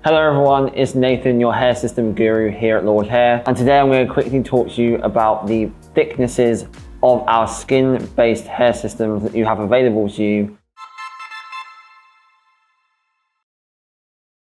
Hello everyone, it's Nathan, your hair system guru here at Lordhair, and today I'm going to quickly talk to you about the thicknesses of our skin-based hair systems that you have available to you.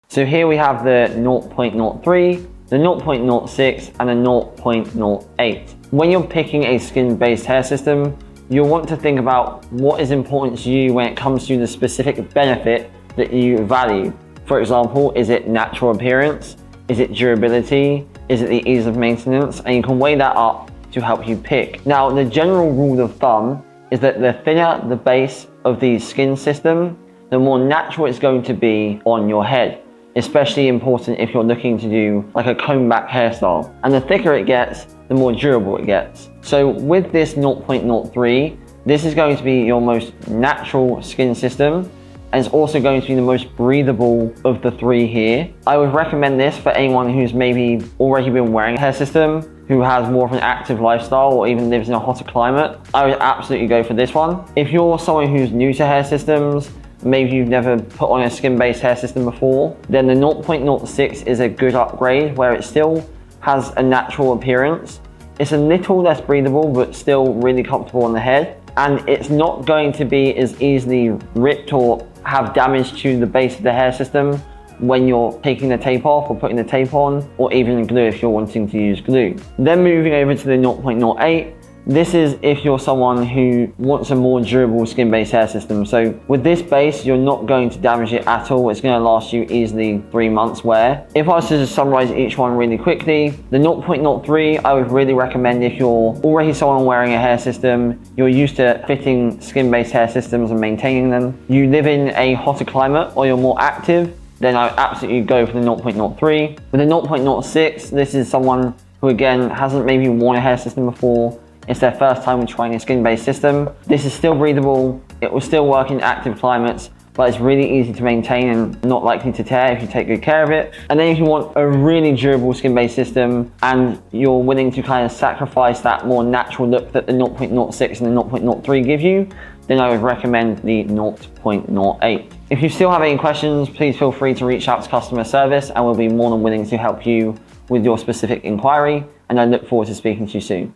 So here we have the 0.03, the 0.06 and the 0.08. When you're picking a skin-based hair system, you'll want to think about what is important to you when it comes to the specific benefit that you value. For example, is it natural appearance? Is it durability? Is it the ease of maintenance? And you can weigh that up to help you pick. Now, the general rule of thumb is that the thinner the base of the skin system, the more natural it's going to be on your head. Especially important if you're looking to do like a comb back hairstyle. And the thicker it gets, the more durable it gets. So with this 0.03, this is going to be your most natural skin system. And it's also going to be the most breathable of the three here. I would recommend this for anyone who's maybe already been wearing a hair system, who has more of an active lifestyle or even lives in a hotter climate. I would absolutely go for this one. If you're someone who's new to hair systems, maybe you've never put on a skin-based hair system before, then the 0.06 is a good upgrade where it still has a natural appearance. It's a little less breathable, but still really comfortable on the head. And it's not going to be as easily ripped or have damage to the base of the hair system when you're taking the tape off or putting the tape on, or even glue if you're wanting to use glue. Then moving over to the 0.08, this is if you're someone who wants a more durable skin-based hair system. So with this base, you're not going to damage it at all. It's going to last you easily 3 months wear. If I was to just summarize each one really quickly, the 0.03, I would really recommend if you're already someone wearing a hair system, you're used to fitting skin-based hair systems and maintaining them, you live in a hotter climate or you're more active, then I would absolutely go for the 0.03. With the 0.06, this is someone who again hasn't maybe worn a hair system before. It's their first time trying a skin-based system. This is still breathable, it will still work in active climates, but it's really easy to maintain and not likely to tear if you take good care of it. And then if you want a really durable skin-based system and you're willing to kind of sacrifice that more natural look that the 0.06 and the 0.03 give you, then I would recommend the 0.08. If you still have any questions, please feel free to reach out to customer service and we'll be more than willing to help you with your specific inquiry. And I look forward to speaking to you soon.